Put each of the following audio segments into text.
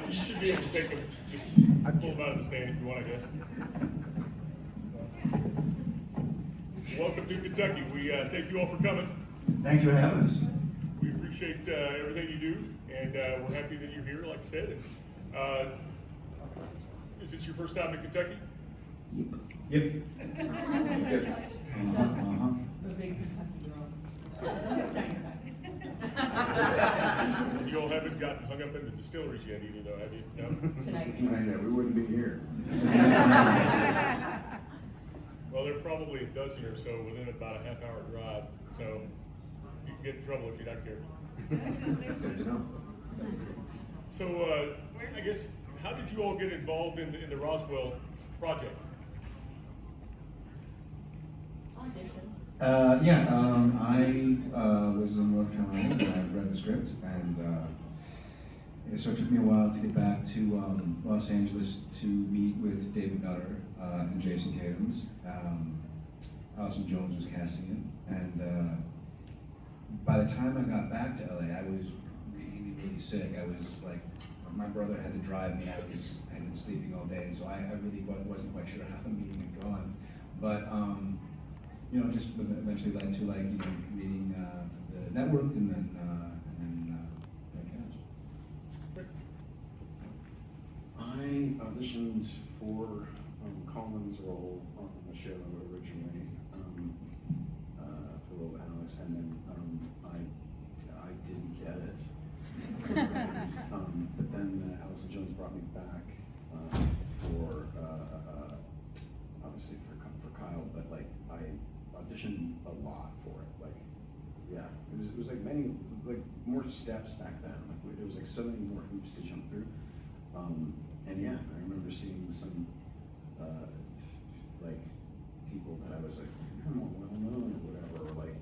You should be able to take them, just pull them out of the stand if you want, I guess. Welcome to Kentucky. We thank you all for coming. Thanks for having us. We appreciate everything you do, and we're happy that you're here, like I said. Is this your first time in Kentucky? Yep. Yes. The big Kentucky girl. You all haven't gotten hung up in the distilleries yet either, though, have you? No? Tonight. I know, we wouldn't be here. Well, there are probably a dozen or so within about a half-hour drive, so you can get in trouble if you're not careful. Good to know. So, I guess, how did you all get involved in the Roswell project? Auditions. I was in North Carolina and I read the script, and so it took me a while to get back to Los Angeles to meet with David Nutter and Jason Katims. Allison Jones was casting it, and by the time I got back to LA, I was really, really sick. I was like, my brother had to drive me. I'd been sleeping all day, and so I really wasn't quite sure how the meeting had gone. But you know, just eventually led to like meeting the network, and then I auditioned for Colin's role on the show originally, for the role of Alex, and then I didn't get it. And, but then Allison Jones brought me back for obviously for Kyle, but like I auditioned a lot for it. Like, yeah, it was like many more steps back then. Like there was like so many more hoops to jump through. And yeah, I remember seeing some like people that I was like, you're more well known or whatever, or like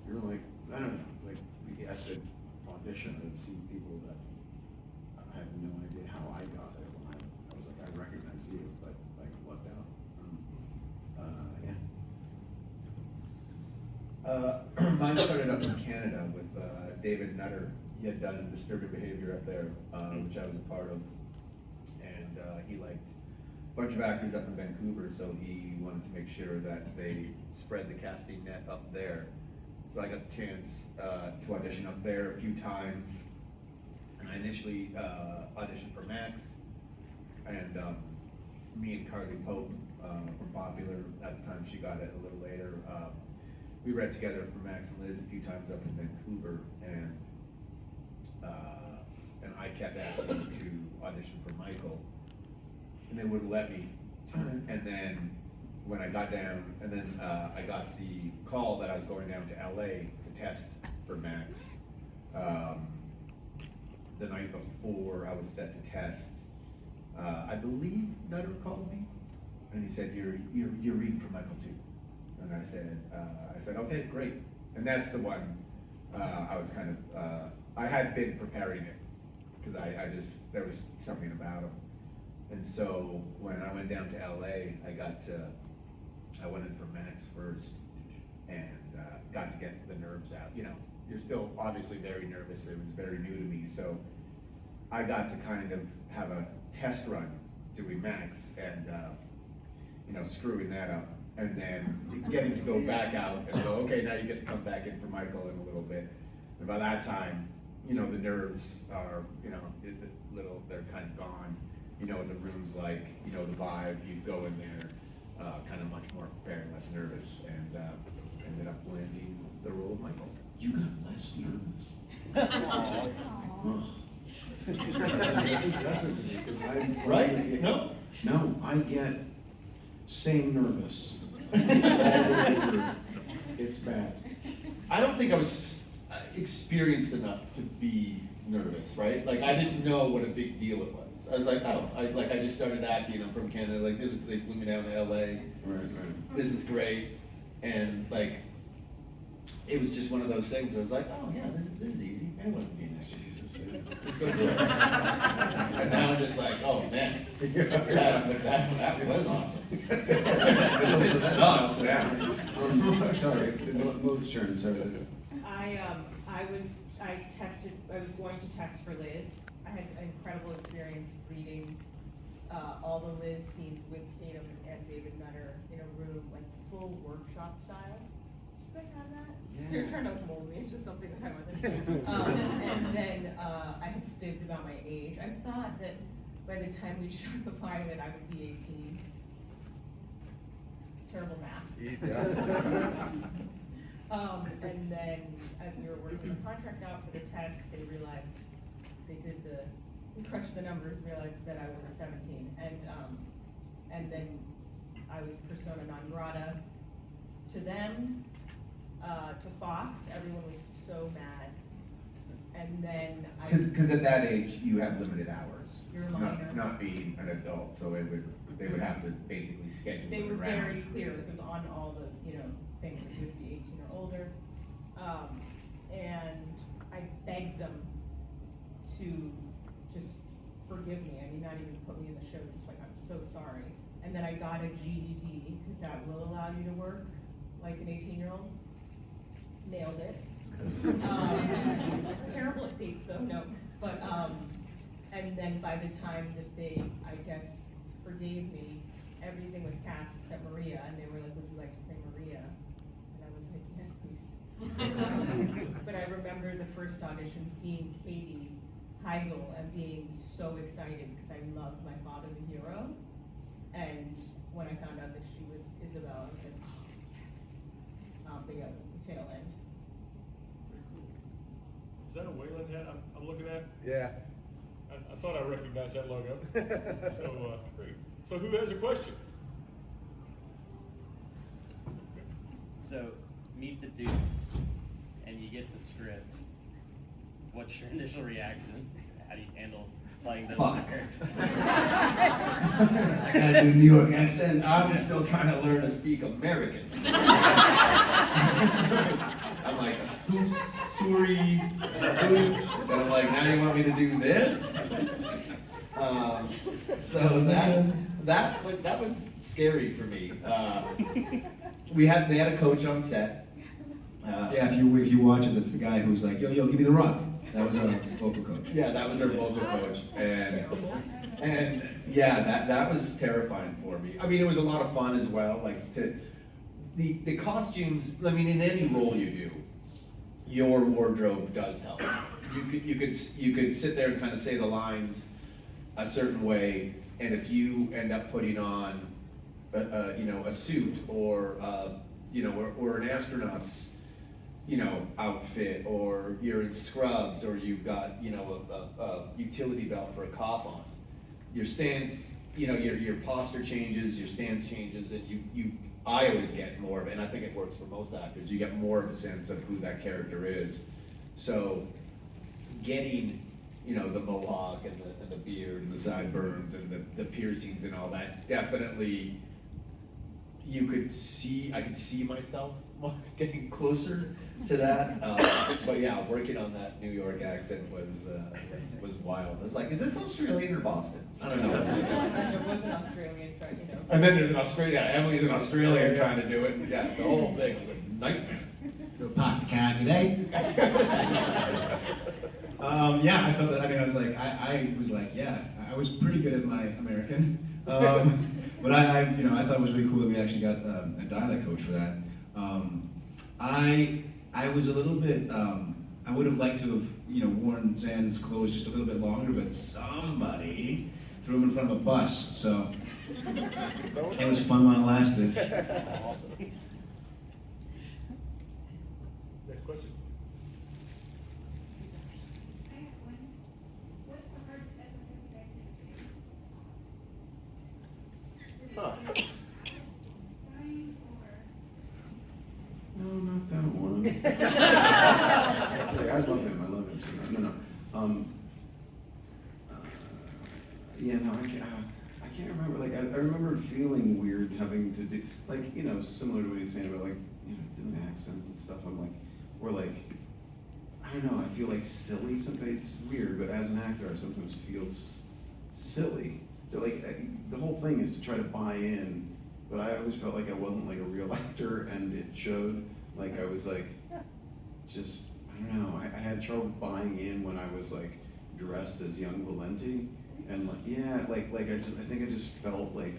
you're like, I don't know. It's like we had to audition and see people that I have no idea how I got it. When I was like, I recognize you, but like lucked out. Yeah. Mine started up in Canada with David Nutter. He had done Disturbing Behavior up there, which I was a part of, and he liked a bunch of actors up in Vancouver, so he wanted to make sure that they spread the casting net up there. So I got the chance to audition up there a few times, and I initially auditioned for Max, and me and Carly Pope from Popular, at the time she got it a little later, we read together for Max and Liz a few times up in Vancouver, and I kept asking to audition for Michael, and they wouldn't let me. And then when I got down, and then I got the call that I was going down to LA to test for Max. The night before I was set to test, I believe Nutter called me, and he said, "You're reading for Michael too." And I said, okay, great. And that's the one I was kind of, I had been preparing it, because there was something about him. And so when I went down to LA, I went in for Max first, and got to get the nerves out. You know, you're still obviously very nervous. It was very new to me. So I got to kind of have a test run doing Max, and screwing that up. And then getting to go back out and go, okay, now you get to come back in for Michael in a little bit. And by that time, the nerves are, they're kind of gone. You know what the room's like, the vibe, you go in there kind of much more prepared, less nervous, and ended up landing the role of Michael. You got less nervous. Oh. That's impressive to me, because Right? No, I get same nervous. It's bad. I don't think I was experienced enough to be nervous, right? Like I didn't know what a big deal it was. I was like, oh, I just started acting. I'm from Canada. Like they flew me down to LA. Right. This is great, and like it was just one of those things where I was like, oh yeah, this is easy. Anyone can be in this. Let's go do it. And now I'm just like, oh man, that was awesome. It sucks. Yeah. Sorry, Mo's turn. So is it? I was going to test for Liz. I had an incredible experience reading all the Liz scenes with Kate Evans and David Nutter in a room, like full workshop style. You guys have that? Yeah. You're trying to mold me into something that I wasn't. And then I had fibbed about my age. I thought that by the time we shot the pilot, I would be 18. Terrible math. And then as we were working the contract out for the test, they realized, we crunched the numbers, realized that I was 17. And then I was persona non grata to them, to Fox. Everyone was so mad. And then Because at that age, you have limited hours. You're a minor. Not being an adult, so they would have to basically schedule They it were around. very clear, it was on all the, things that you have to be 18 or older. And I begged them to just forgive me. I mean, not even put me in the show, just like, I'm so sorry. And then I got a GED, because that will allow you to work like an 18-year-old. Nailed it. Terrible at dates though, no. But, and then by the time that they, I guess, forgave me, everything was cast except Maria, and they were like, would you like to play Maria? And I was like, yes, please. But I remember the first audition seeing Katie Heigl and being so excited because I loved my father, the hero. And when I found out that she was Isabel, I was like, oh, yes. But yeah, it was at the tail end. Is that a Wayland hat I'm looking at? Yeah. I thought I recognized that logo. So, great. So who has a question? So, meet the Dukes, and you get the script. What's your initial reaction? How do you handle playing the Fuck. character? I gotta do New York accent. I'm still trying to learn to speak American. I'm like, who's Suri? And I'm like, now you want me to do this? So that was scary for me. They had a coach on set. Yeah, if you watch it, that's the guy who's like, yo, give me the rock. That was our vocal coach. Yeah, that was our vocal coach, and yeah, that was terrifying for me. I mean, it was a lot of fun as well. Like the costumes. I mean, in any role you do, your wardrobe does help. You could sit there and kind of say the lines a certain way, and if you end up putting on a suit or or an astronaut's outfit, or you're in scrubs, or you've got a utility belt for a cop on, your stance, your posture changes, your stance changes, and I always get more of it, and I think it works for most actors. You get more of a sense of who that character is. So getting the mohawk and the beard and the sideburns and the piercings and all that, definitely I could see myself getting closer to that. But yeah, working on that New York accent was wild. I was like, is this Australian or Boston? I don't know. There was an Australian, And then there's an Australian. Emily's an Australian trying to do it. Yeah, the whole thing was a nightmare. Go park the car today. Yeah, I felt that. I mean, I was like, yeah, I was pretty good at my American. But I thought it was really cool that we actually got a dialect coach for that. I was a little bit, I would have liked to have, worn Zan's clothes just a little bit longer, but somebody threw him in front of a bus, so it was fun while it lasted. Next question. I have one. What's the hardest episode you guys have to do? Dying or No, not that one. Okay, I love him. So no. Yeah, no, I can't remember. Like, I remember feeling weird having to do, like, similar to what he's saying about, like, doing accents and stuff. I'm like, or like, I don't know. I feel like silly. Sometimes it's weird, but as an actor, I sometimes feel silly. Like, the whole thing is to try to buy in. But I always felt like I wasn't like a real actor, and it showed. Like I was like, just I don't know, I had trouble buying in when I was like dressed as young Valenti, and like, yeah, like I think I just felt like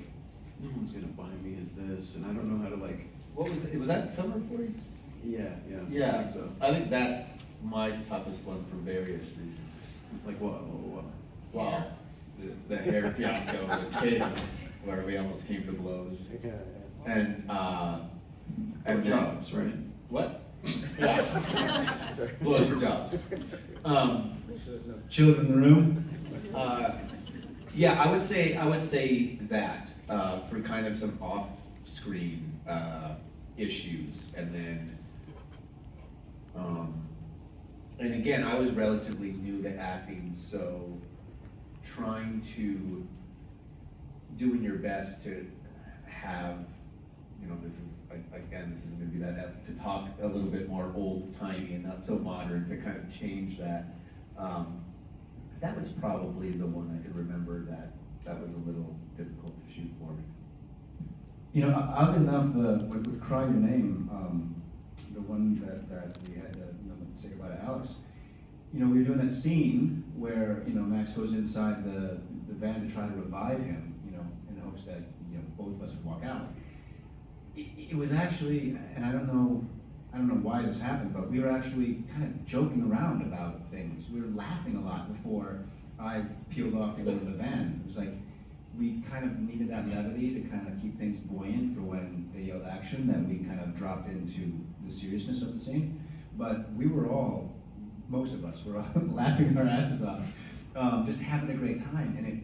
no one's gonna buy me as this, and I don't know how to like. What was it? Was that summer 40s? Yeah. Yeah, I think so. I think that's my toughest one for various reasons. Like what? Well, the hair fiasco with kids, where we almost came to blows. And And jobs, right? What? Yeah. Sorry. Blows for jobs. Children in the room? Yeah, I would say that for kind of some off-screen issues, and then, and again, I was relatively new to acting, so trying to doing your best to have, you know, this is gonna be that to talk a little bit more old-timey and not so modern, to kind of change that. That was probably the one I could remember that was a little difficult to shoot for me. You know, oddly enough, with Cry Your Name, the one that we had to say goodbye to Alex, you know, we were doing that scene where, you know, Max goes inside the van to try to revive him, you know, in hopes that, you know, both of us would walk out. It was actually, and I don't know why this happened, but we were actually kind of joking around about things. We were laughing a lot before I peeled off to go to the van. It was like, we kind of needed that levity to kind of keep things buoyant for when they yelled action, that we kind of dropped into the seriousness of the scene. But we were all, most of us were all laughing our asses off, just having a great time. And it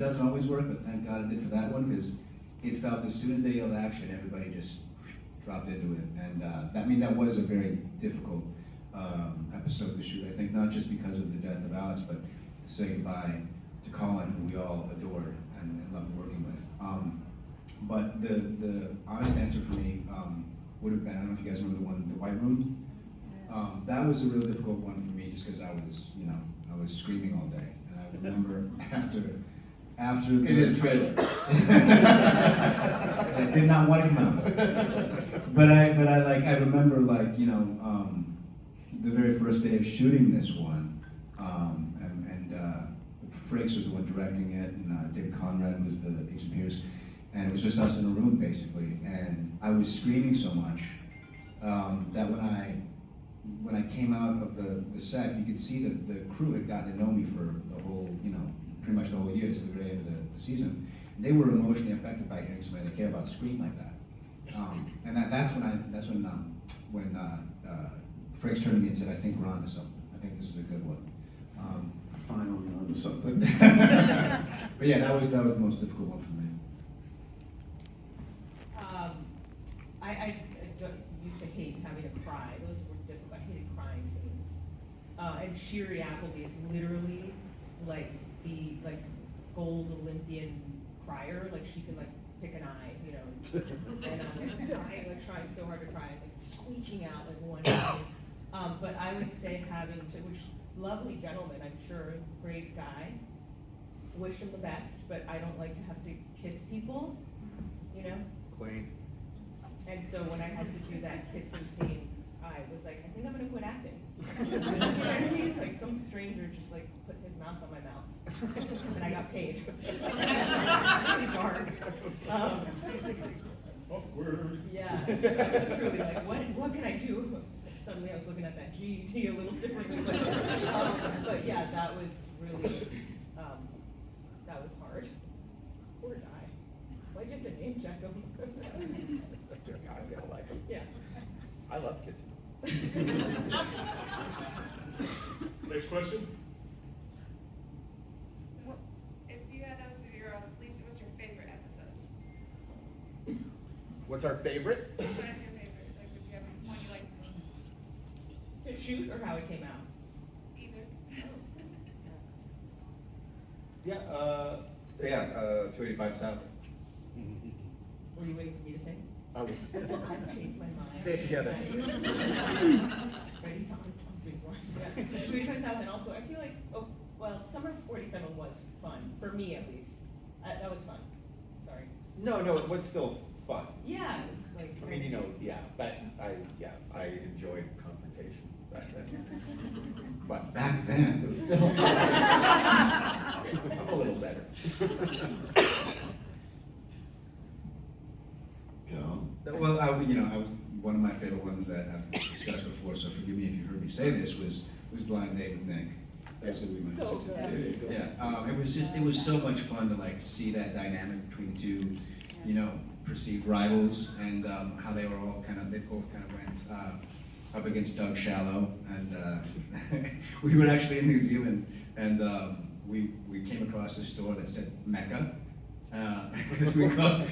doesn't always work, but thank God it did for that one, because it felt as soon as they yelled action, everybody just dropped into it. And that was a very difficult episode to shoot, I think, not just because of the death of Alex, but to say goodbye to Colin, who we all adored and loved working with. But the honest answer for me would have been, I don't know if you guys remember the one, The White Room. That was a real difficult one for me, just because I was screaming all day. And I remember after the In his trailer. I did not want to come out. But I remember, like, you know, the very first day of shooting this one, and Frakes was the one directing it, and David Conrad was the Agent Pierce, and it was just us in a room, basically. And I was screaming so much that when I came out of the set, you could see that the crew had gotten to know me for the whole, you know, pretty much the whole year, to the very end of the season. And they were emotionally affected by hearing somebody they care about scream like that. And that's when Frakes turned to me and said, "I think we're onto something. I think this is a good one." Finally onto something. But yeah, that was the most difficult one for me. I used to hate having to cry. Those were difficult. I hated crying scenes. And Shiri Appleby is literally like the gold Olympian crier. Like, she can pick an eye, you know, and I'm dying, trying so hard to cry, squeaking out one eye. But I would say having to, which lovely gentleman, I'm sure, great guy. Wish him the best, but I don't like to have to kiss people, you know. Queen. And so when I had to do that kissing scene, I was like, I think I'm gonna quit acting. You know what I mean? Like, some stranger just put his mouth on my mouth, and I got paid. Really hard. Awkward. Yeah, so I was truly like, what can I do? Suddenly I was looking at that GET a little differently. But yeah, that was really, that was hard. Poor guy. Why'd you have to name check him? I'm gonna like him. Yeah. I love kissing. Next question? So, if you had those three girls, Lisa, what's your favorite episodes? What's our favorite? What is your favorite? Like, if you have one you like the most? To shoot or how it came out? Either. Yeah, 285 South. Were you waiting for me to say? I was. I've changed my mind. Say it together. Ready, something, I'm doing one. Yeah. 285 South, and also I feel like, Summer of 47 was fun, for me at least. That was fun. Sorry. No, it was still fun. Yeah, it was like. I mean, you know, yeah, but I enjoyed confrontation. But back then, it was still, I'm a little better. Go. Well, I was one of my favorite ones that I've discussed before, so forgive me if you heard me say this, was Blind Date with Nick. That's gonna be my So answer. good. Yeah, it was so much fun to like see that dynamic between the two, perceived rivals, and how they both kind of went up against Doug Shallow, and we were actually in New Zealand, and we came across a store that said Mecca, because we called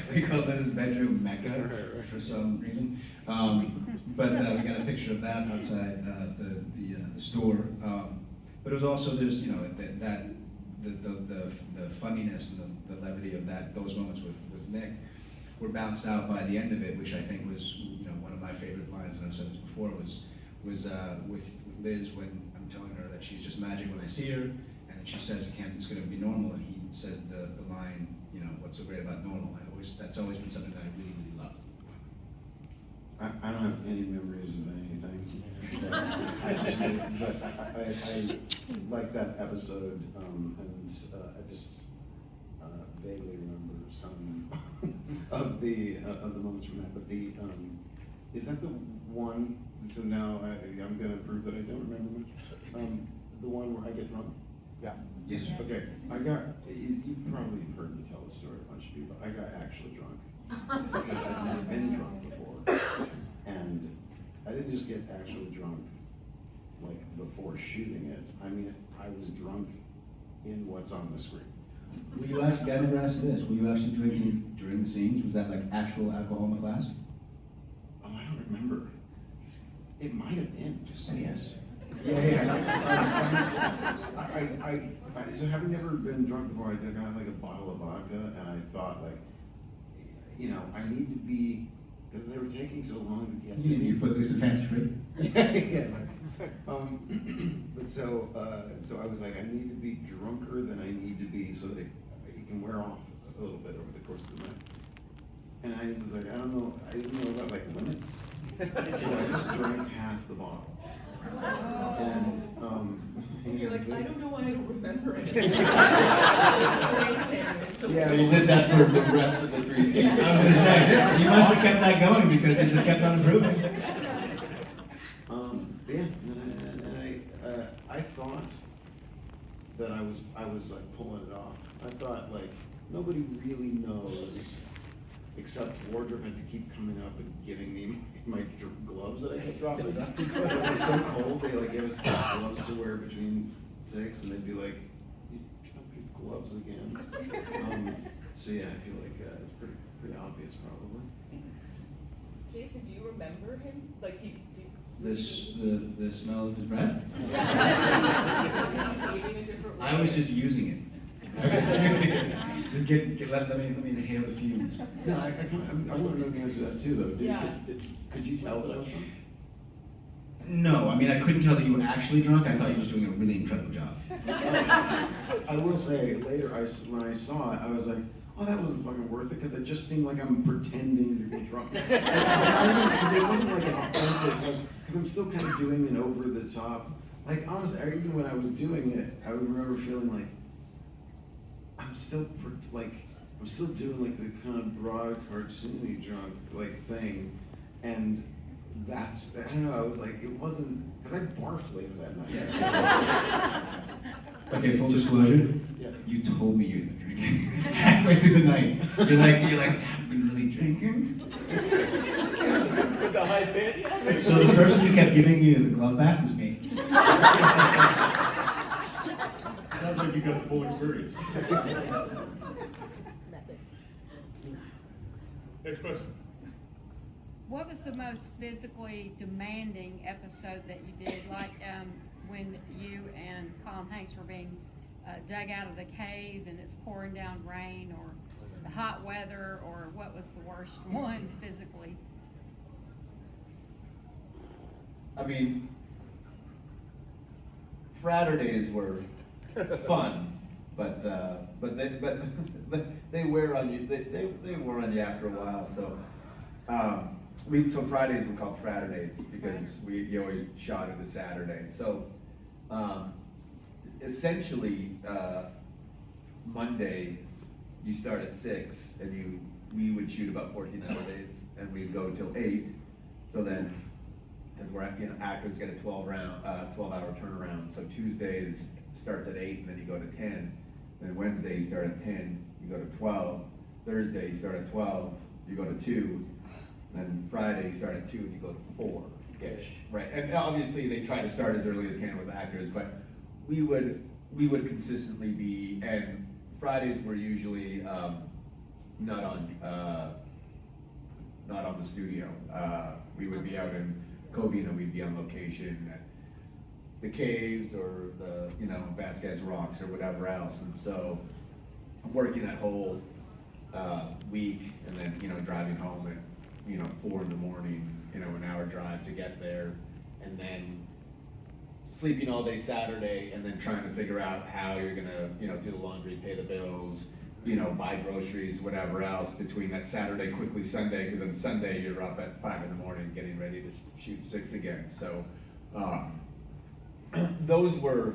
his bedroom Mecca for some reason, but we got a picture of that outside the store. But it was also there's the funniness and the levity of those moments with Nick were balanced out by the end of it, which I think was one of my favorite lines, and I've said this before, was with Liz when I'm telling her that she's just magic when I see her, and then she says it's going to be normal, and he says the line, what's so great about normal. That's always been something that I really, really loved. I don't have any memories of anything. But I like that episode, and I just vaguely remember some of the moments from that. But is that the one? So now I'm going to prove that I don't remember much. The one where I get drunk. Yeah. Yes. Okay, you probably heard me tell this story a bunch of people. I got actually drunk because I've never been drunk before, and I didn't just get actually drunk like before shooting it. I mean, I was drunk in what's on the screen. Were you actually? I never asked you this. Were you actually drinking during the scenes? Was that like actual alcohol in the flask? Oh, I don't remember. It might have been. Just say yes. Yeah. So having never been drunk before, I got like a bottle of vodka, and I thought like, I need to be, because they were taking so long to get to me. You footloose and fancy free. Yeah. But so I was like, I need to be drunker than I need to be so that it can wear off a little bit over the course of the night. And I was like, I didn't know about like limits. So I just drank half the bottle. And You're like, I don't know why I don't remember it. Yeah, So you did that for the rest of the 3 seasons. I was going to say, you must have kept that going because it just kept on improving. I thought that I was like pulling it off. I thought like nobody really knows, except wardrobe had to keep coming up and giving me my gloves that I kept dropping. Because it was so cold, they like gave us gloves to wear between takes, and they'd be like, "You dropped your gloves again." So yeah, I feel like it's pretty obvious probably. Jason, do you remember him? Like, do you The smell of his breath? Was he behaving a different way? I was just using it. Just let me inhale the fumes. No, I want to know the answer to that too, though. Yeah. Could you tell that I was drunk? No, I mean I couldn't tell that you were actually drunk. I thought you were just doing a really incredible job. I will say later, when I saw it, I was like, oh, that wasn't fucking worth it, because it just seemed like I'm pretending to be drunk. Because it wasn't like an authentic, because I'm still kind of doing an over the top. Like honestly, even when I was doing it, I would remember feeling like I'm still doing like the kind of broad cartoony drunk like thing, and that's, I don't know, I was like, it wasn't, because I barfed later that night. Okay, full disclosure. Yeah. You told me you'd been drinking halfway through the night. You're like, I've been really drinking. With the high pitch. So the person who kept giving you the glove back was me. Sounds like you got the full experience. Next question. What was the most physically demanding episode that you did? Like when you and Colin Hanks were being dug out of the cave and it's pouring down rain, or the hot weather, or what was the worst one physically? I mean, Fraturdays were fun, but they wear on you. They wear on you after a while. So So Fridays were called Fraturdays because you always shot into Saturday. So essentially, Monday you start at 6 and we would shoot about 14-hour days and we'd go till 8. So then, as we're actors get a 12-hour turnaround. So Tuesdays starts at 8 and then you go to 10. Then Wednesday you start at 10, you go to 12. Thursday you start at 12, you go to 2. And Friday you start at 2 and you go to 4-ish. Right. And obviously they try to start as early as can with actors, but we would consistently be, and Fridays were usually not on the studio. We would be out in Covina, we'd be on location at the caves or the Vasquez Rocks or whatever else. And so I'm working that whole week and then driving home at 4 in the morning, an hour drive to get there, and then sleeping all day Saturday, and then trying to figure out how you're gonna, do the laundry, pay the bills, buy groceries, whatever else between that Saturday, quickly Sunday, because then Sunday you're up at 5 in the morning getting ready to shoot 6 again. So those were,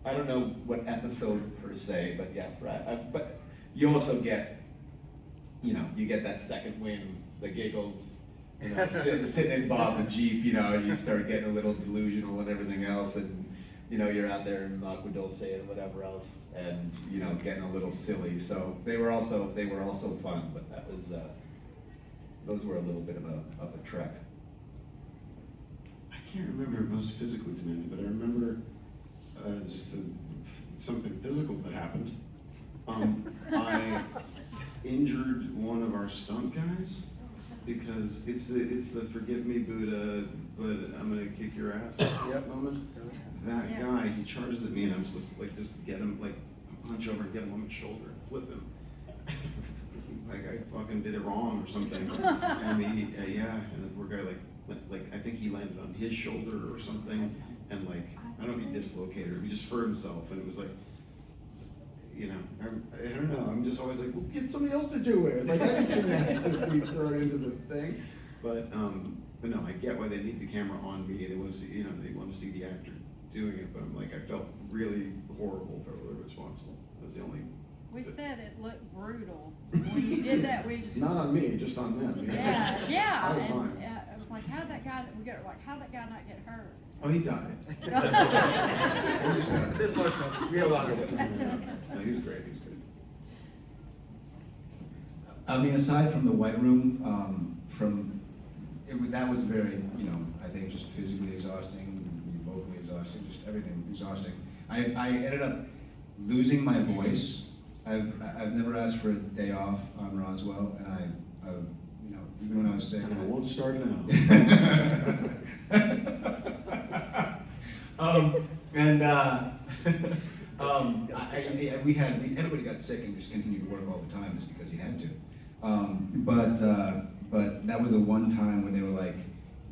I don't know what episode per se, but yeah, but you also get, you get that second wind, the giggles, sitting in Bob the Jeep, you start getting a little delusional and everything else, and you're out there in Aqua Dulce and whatever else, and getting a little silly. So they were also fun, but that was those were a little bit of a trek. I can't remember most physically demanding, but I remember something physical that happened. I injured one of our stunt guys because it's the forgive me Buddha, but I'm gonna kick your ass moment. That guy, he charges at me and I'm supposed to just get him, punch over and get him on my shoulder and flip him. Like I fucking did it wrong or something. And he, and the poor guy I think he landed on his shoulder or something, and I don't know if he dislocated or he just hurt himself, and it was I don't know, I'm just always well, get somebody else to do it. I didn't ask if we throw it into the thing. But no, I get why they need the camera on me. They want to see, they want to see the actor doing it, but I felt really horrible, felt really responsible. That was the only. We said it looked brutal. When you did that, we just. Not on me, just on them. Yeah. I was fine. It was how'd that guy not get hurt? Oh, he died. This much no, we have a lot of it. No, he was great. I mean, aside from the White Room, that was very, I think just physically exhausting, vocally exhausting, just everything exhausting. I ended up losing my voice. I've never asked for a day off on Roswell, and I even when I was sick. And I won't start now. Everybody got sick and just continued to work all the time just because you had to. But that was the one time when they were like,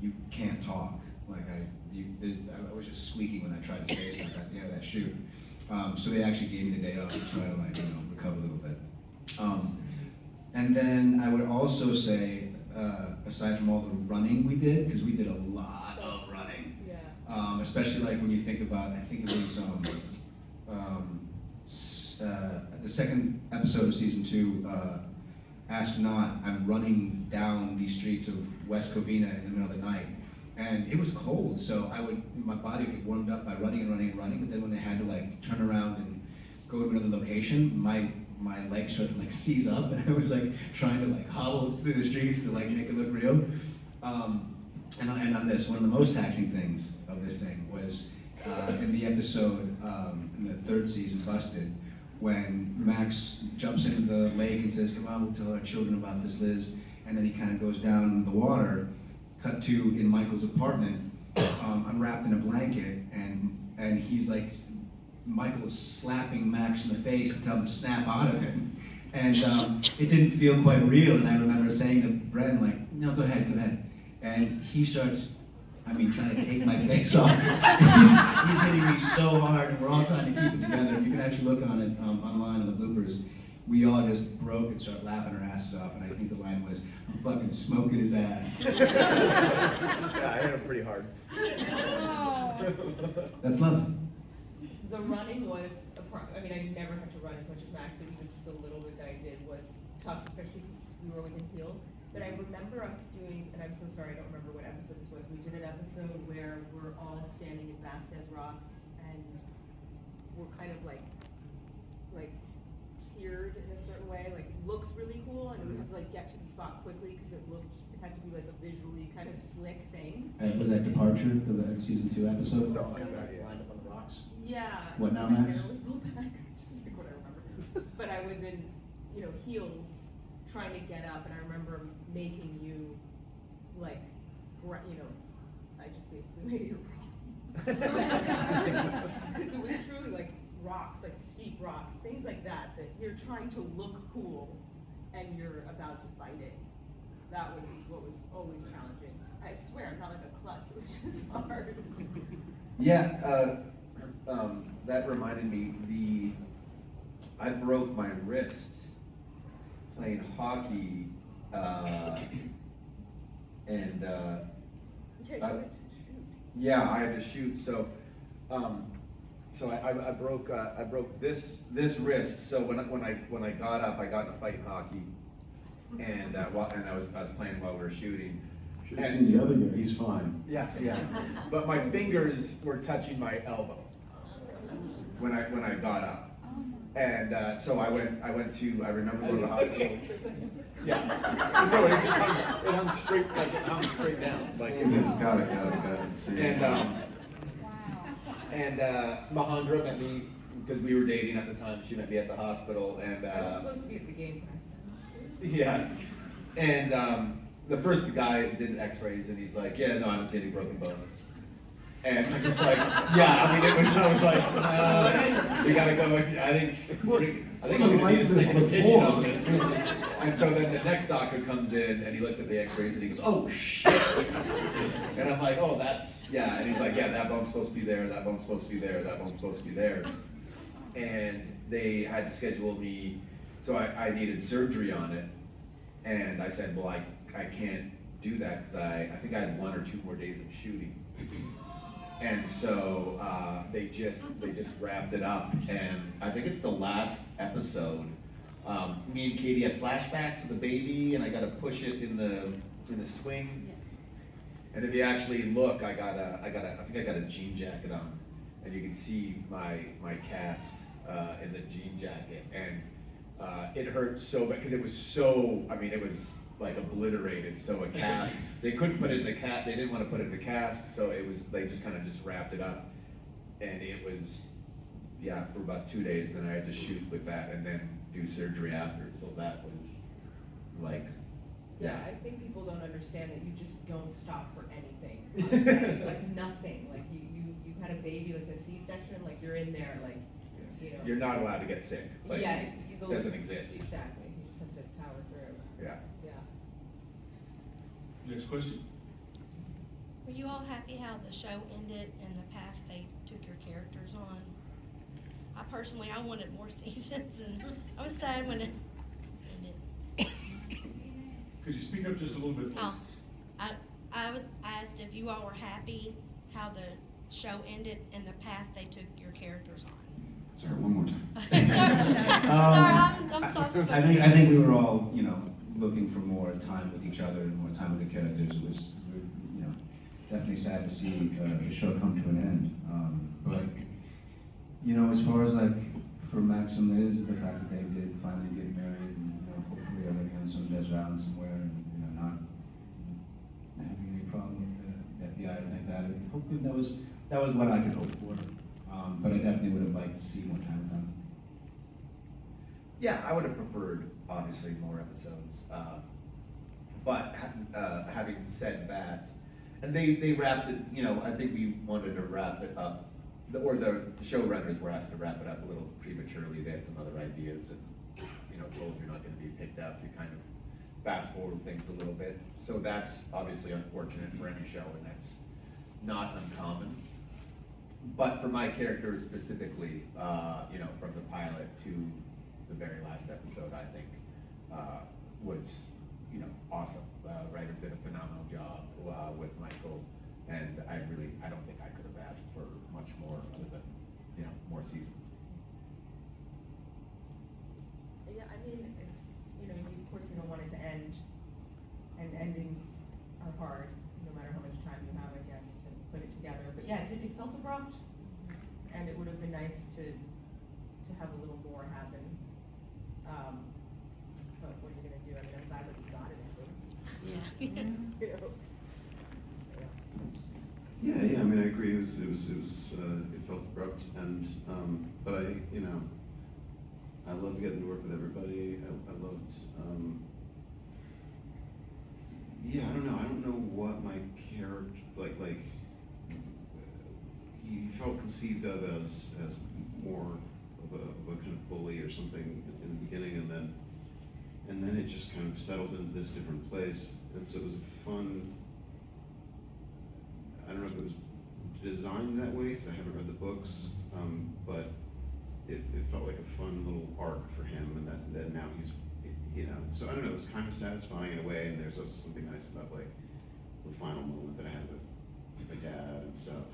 you can't talk. I was just squeaking when I tried to say stuff at the end of that shoot. So they actually gave me the day off to try to recover a little bit. And then I would also say, aside from all the running we did, because we did a lot of running. Yeah. Especially when you think about, I think it was the second episode of season 2, Ask Not, I'm running down these streets of West Covina in the middle of the night. And it was cold, so my body would get warmed up by running and running and running, but then when they had to turn around and go to another location, my legs started to seize up, and I was trying to hobble through the streets to make it look real. And on this, one of the most taxing things of this thing was in the episode in the 3rd season, Busted, when Max jumps into the lake and says, come on, we'll tell our children about this, Liz, and then he kind of goes down in the water. Cut to in Michael's apartment, I'm wrapped in a blanket, and he's Michael is slapping Max in the face to tell him to snap out of him. And it didn't feel quite real, and I remember saying to Bren, no, go ahead. And he starts, trying to take my face off. He's hitting me so hard, and we're all trying to keep it together. You can actually look on it online on the bloopers. we all just broke and started laughing our asses off, and I think the line was, "I'm fucking smoking his ass." Yeah, I hit him pretty hard. Oh. That's love. The running was, I mean, I never had to run as much as Max, but even just a little bit that I did was tough, especially because we were always in heels. But I remember us doing, and I'm so sorry, I don't remember what episode this was. We did an episode where we're all standing in Vasquez Rocks, and we're kind of like tiered in a certain way, like looks really cool, and we had to like get to the spot quickly because it had to be like a visually kind of slick thing. Was that Departure, the season 2 episode? Something like that, yeah. Lined up on the rocks. Yeah. What now, my Max? hair was pulled back, just like what I remember. But I was in, heels, trying to get up, and I remember making you, like, I just basically made it your problem. Because it was truly like rocks, like steep rocks, things like that you're trying to look cool, and you're about to bite it. That was what was always challenging. I swear, I'm not like a klutz, it was just hard. Yeah, that reminded me, I broke my wrist playing hockey, and Yeah, you I- had to shoot. yeah, I had to shoot. So I broke this wrist. So when I got up, I got in a fight in hockey, and I was playing while we were shooting. Should've seen the other guy, he's fine. Yeah. But my fingers were touching my elbow when I got up. And so I remember going to the hospital. Yeah. No, it hung straight down. Like, Got it. See. And Majandra met me because we were dating at the time. She met me at the hospital, and I was supposed to be at the game tonight. yeah. And the first guy did X-rays, and he's like, "Yeah, no, I don't see any broken bones." And I'm just like, "Yeah." I mean, I was like, "We gotta go." I think Wasn't I'm like gonna this need a second opinion on before. this. And so then the next doctor comes in, and he looks at the X-rays, and he goes, "Oh shit!" And I'm like, "Oh, that's yeah." And he's like, "Yeah, that bone's supposed to be there. That bone's supposed to be there. That bone's supposed to be there." And they had to schedule me, so I needed surgery on it. And I said, "Well, I can't do that because I think I had 1 or 2 more days of shooting." And so they just wrapped it up, and I think it's the last episode. Me and Katie had flashbacks of the baby, and I got to push it in the swing. And if you actually look, I think I got a jean jacket on, and you can see my cast in the jean jacket, and it hurt so bad because it was so. I mean, it was like obliterated. So a cast, they couldn't put it in a cast. They didn't want to put it in a cast, so they just kind of wrapped it up, and it was for about 2 days. Then I had to shoot with that, and then do surgery after. So that was like. Yeah, I think people don't understand that you just don't stop for anything. Like nothing. Like you had a baby, like a C-section, like you're in there, like, You're not allowed to get sick. Like, yeah, it doesn't exist. Exactly. You just have to power through. Yeah. Yeah. Next question. Were you all happy how the show ended and the path they took your characters on? I wanted more seasons, and I was sad when it ended. Could you speak up just a little bit, please? Oh, I was asked if you all were happy how the show ended and the path they took your characters on. Sorry, one more time. I'm soft-spoken. I think we were all, looking for more time with each other and more time with the characters. It was, definitely sad to see the show come to an end. But, as far as for Max and Liz, the fact that they did finally get married and, hopefully are living on some desert island somewhere and, not having any problem with the FBI or anything like that. Hopefully that was what I could hope for. But I definitely would have liked to see more time with them. Yeah, I would have preferred, obviously, more episodes. But having said that, and they wrapped it, I think we wanted to wrap it up, or the showrunners were asked to wrap it up a little prematurely. They had some other ideas, and, told you're not going to be picked up. You kind of fast forward things a little bit. So that's obviously unfortunate for any show, and that's not uncommon. But for my character specifically, from the pilot to the very last episode, I think, was, you know, awesome. Writers did a phenomenal job with Michael, and I don't think I could have asked for much more other than, you know, more seasons. Yeah, I mean, it's, you know, of course you don't want it to end, and endings are hard, no matter how much time you have, I guess, to put it together. But yeah, it felt abrupt, and it would have been nice to have a little more happen. But what are you gonna do? I mean, I'm glad that we got it, I think. Yeah. You know? Yeah, I mean, I agree. It felt abrupt, and but you know, I loved getting to work with everybody. I loved, yeah, I don't know. I don't know what my character like. He felt conceived of as more of a kind of bully or something in the beginning, and then it just kind of settled into this different place, and so it was a fun. I don't know if it was designed that way because I haven't read the books, but it felt like a fun little arc for him, and that now he's, you know, so I don't know, it was kind of satisfying in a way, and there's also something nice about like the final moment that I had with my dad and stuff.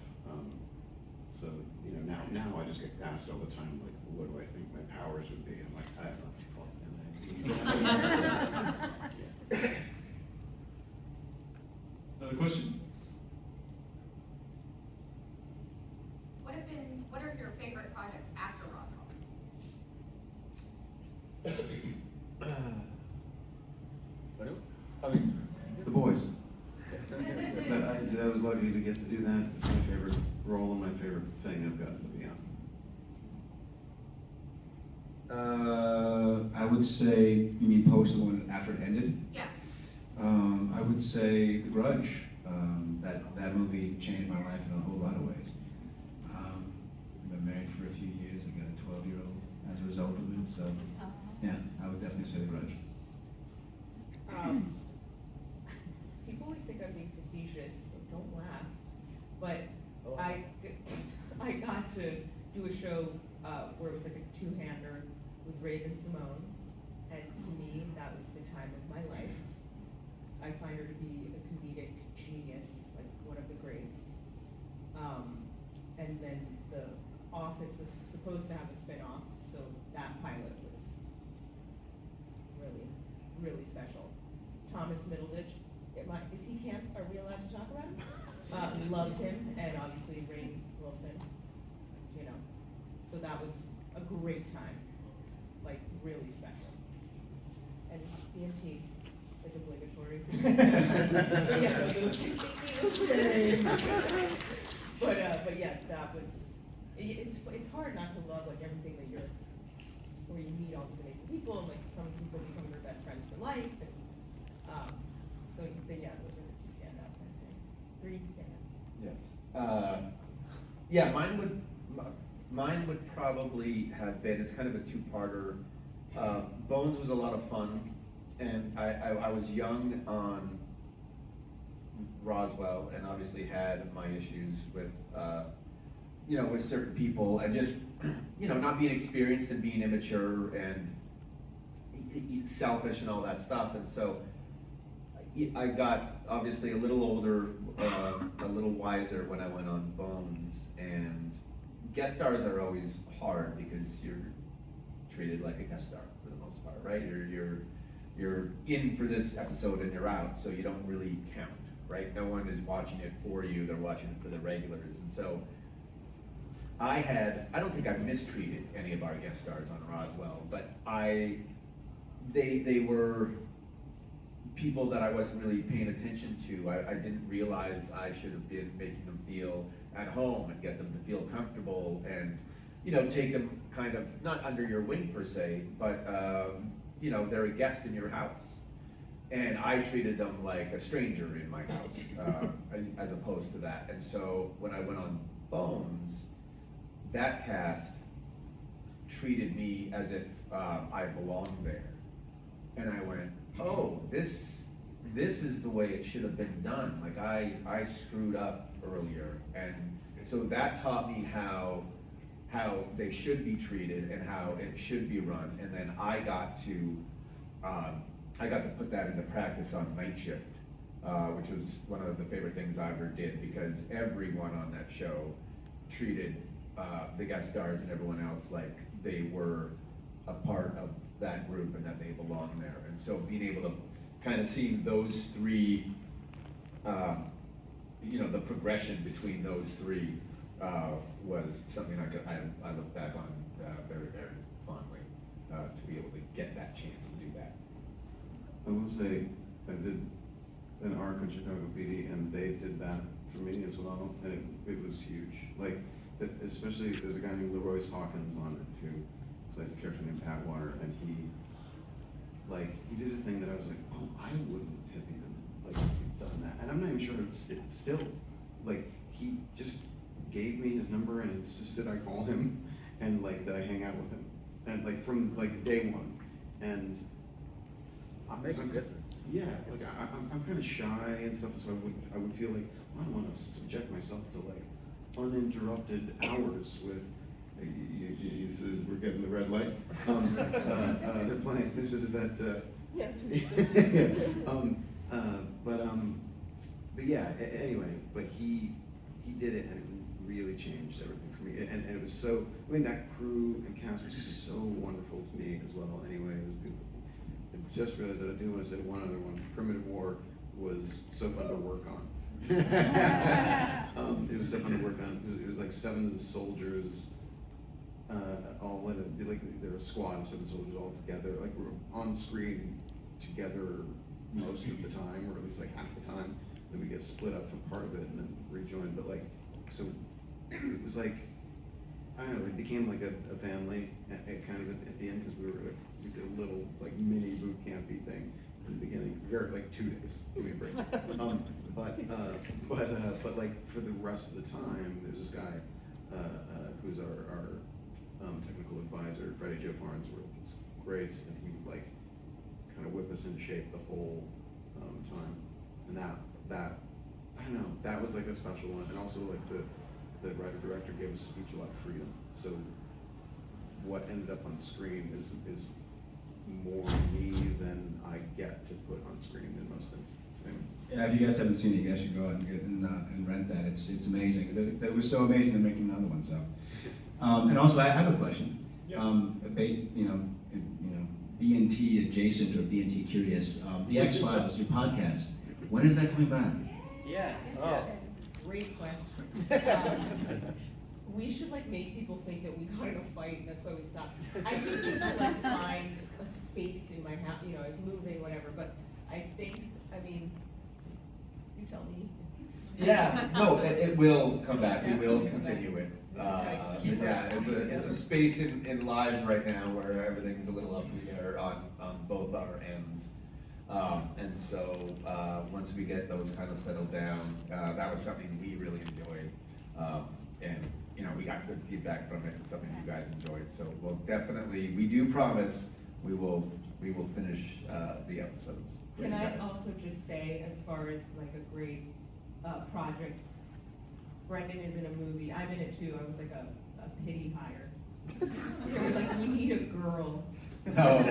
So, you know, now I just get asked all the time, like, what do I think my powers would be? I'm like, I don't know. Another question? What are your favorite projects after Roswell? The Boys. I was lucky to get to do that. It's my favorite role and my favorite thing I've gotten to be on. I would say, you mean post the one after it ended? Yeah. I would say The Grudge. That movie changed my life in a whole lot of ways. I've been married for a few years. I got a 12-year-old as a result of it. So, yeah, I would definitely say The Grudge. People always think I'm being facetious, so don't laugh. But I got to do a show where it was like a two-hander with Raven Simone, and to me, that was the time of my life. I find her to be a comedic genius, like one of the greats. And then The Office was supposed to have a spin-off, so that pilot was really, really special. Thomas Middleditch, is he cancer? Are we allowed to talk about him? Loved him, and obviously Rainn Wilson, you know. So that was a great time, like really special. And DMT, it's like obligatory. Yeah, those two. But yeah, that was. It's hard not to love like everything that you're, where you meet all these amazing people, and like some people become your best friends for life, and so yeah, those are the two standouts, I'd say. 3 standouts. Yes. Yeah, mine would probably have been, it's kind of a two-parter. Bones was a lot of fun, and I was young on Roswell, and obviously had my issues with, you know, with certain people, and just, you know, not being experienced and being immature and selfish and all that stuff, and so I got obviously a little older, a little wiser when I went on Bones, and guest stars are always hard because you're treated like a guest star for the most part, right? You're in for this episode and you're out, so you don't really count, right? No one is watching it for you, they're watching it for the regulars, and so I don't think I mistreated any of our guest stars on Roswell, but they were people that I wasn't really paying attention to. I didn't realize I should have been making them feel at home and get them to feel comfortable, and, you know, take them kind of, not under your wing per se, but, you know, they're a guest in your house. And I treated them like a stranger in my house, as opposed to that. And so when I went on Bones, that cast treated me as if I belonged there. And I went, oh, this is the way it should have been done. Like I screwed up earlier, and so that taught me how how they should be treated and how it should be run. And then I got to put that into practice on night shift, which was one of the favorite things I ever did, because everyone on that show treated the guest stars and everyone else like they were a part of that group and that they belonged there. And so being able to kind of see those three, the progression between those three was something I look back on very, very fondly, to be able to get that chance to do that. I will say, I did an arc in Chicago PD, and they did that for me as well, and it was huge. Like, especially, there's a guy named Leroyce Hawkins on it who plays a character named Pat Water, and he did a thing that I was like, oh, I wouldn't have even done that. And I'm not even sure it's still, he just gave me his number and insisted I call him and that I hang out with him, and from day one. And Makes a difference. Yeah, I'm kind of shy and stuff, so I would feel like, I don't want to subject myself to uninterrupted hours with. He says we're getting the red light. They're playing. This is that. Yeah. But yeah. Anyway, but he did it, and it really changed everything for me. And it was so. I mean, that crew and cast was so wonderful to me as well. Anyway, it was beautiful. I just realized that I do want to say one other one. Primitive War was so fun to work on. It was so fun to work on. It was like 7 soldiers, all in a, they're a squad of 7 soldiers all together. Like, we're on screen together most of the time, or at least half the time. Then we get split up for part of it and then rejoined. But so it was I don't know, it became a family at the end, because we did a little mini boot campy thing in the beginning, very 2 days, give me a break. But for the rest of the time, there's this guy who's our technical advisor, Freddie Joe Farnsworth. He's great, and he would kind of whip us into shape the whole time. And that I don't know, that was a special one, and also the writer director gave us each a lot of freedom. So what ended up on screen is more me than I get to put on screen in most things. Anyway. Yeah, if you guys haven't seen it, you guys should go out and get and rent that. It's amazing. That was so amazing. They're making another one. So, and also I have a question. Yeah. BNT adjacent or BNT curious. The X-Files, your podcast. When is that coming back? Yes. Oh. Great question. We should make people think that we got in a fight, and that's why we stopped. I just need to find a space in my house, it's moving, whatever, but I think, you tell me. Yeah, no, it will come back. We will continue it. Yeah, it's a space in lives right now where everything's a little up in the air on both our ends. And so once we get those kind of settled down, that was something we really enjoyed. And we got good feedback from it, and something you guys enjoyed. So we'll definitely, we do promise, we will finish the episodes. for Can you I guys. also just say, as far as a great project, Brendan is in a movie, I'm in it too, I was a pity hire. They were we need a girl. No.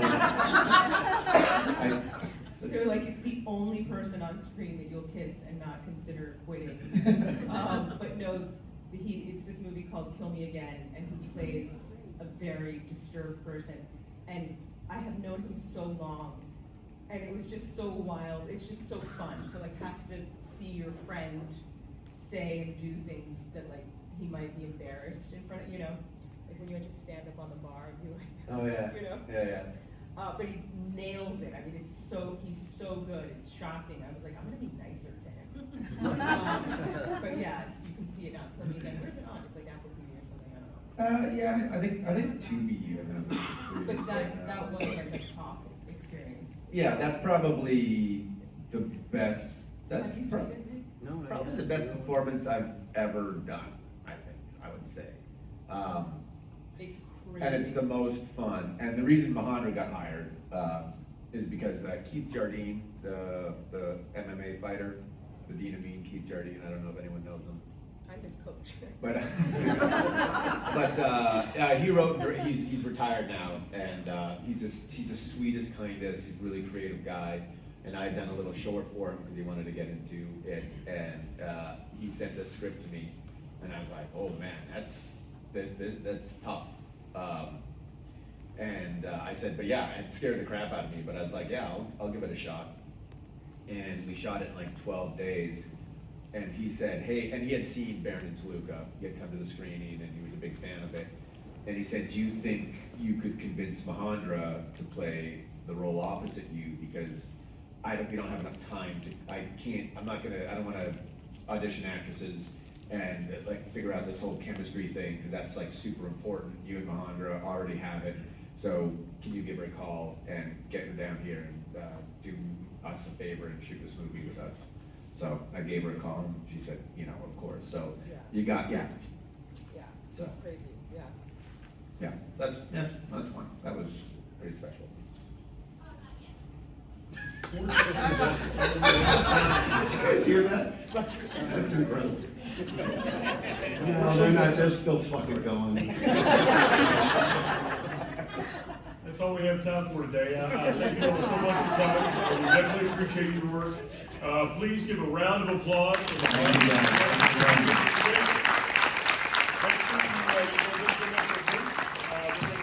They're it's the only person on screen that you'll kiss and not consider quitting. But no, it's this movie called Kill Me Again, and he plays a very disturbed person. And I have known him so long, and it was just so wild. It's just so fun to have to see your friend say and do things that he might be embarrassed in front of, when you had to stand up on the bar and be Oh yeah. Yeah. but he nails it. He's so good. It's shocking. I was I'm gonna be nicer to him. But yeah, you can see it on Kill Me Again. Where's it on? It's Apple TV or something. I don't know. Yeah, I think Tubi even has it. But that was a top experience. Yeah, that's probably the best. That's Have you seen it, Nick? No, probably the best performance I've ever done. I would say. It's crazy. And it's the most fun. And the reason Majandra got hired is because Keith Jardine, the MMA fighter, the Dean Amin, Keith Jardine, I don't know if anyone knows him. I'm his coach. But he wrote. He's retired now, and he's the sweetest, kindest. He's a really creative guy. And I had done a little short for him because he wanted to get into it, and he sent the script to me, and I was like, oh man, that's tough. I said, but yeah, it scared the crap out of me, but I was like, yeah, I'll give it a shot. And we shot it in like 12 days. And he said, hey, and he had seen Behr and Toluca. He had come to the screening and he was a big fan of it. And he said, do you think you could convince Majandra to play the role opposite you? Because we don't have enough time to, I don't wanna audition actresses and like figure out this whole chemistry thing, because that's like super important. You and Majandra already have it. So can you give her a call and get her down here and do us a favor and shoot this movie with us? So I gave her a call and she said, of course. So you got, Yeah, So. it's crazy, yeah. Yeah, that's fun. That was pretty special. Did you guys hear that? That's incredible. No, they're not, they're still fucking going. That's all we have time for today. Thank you all so much for coming. We definitely appreciate your work. Please give a round of applause for the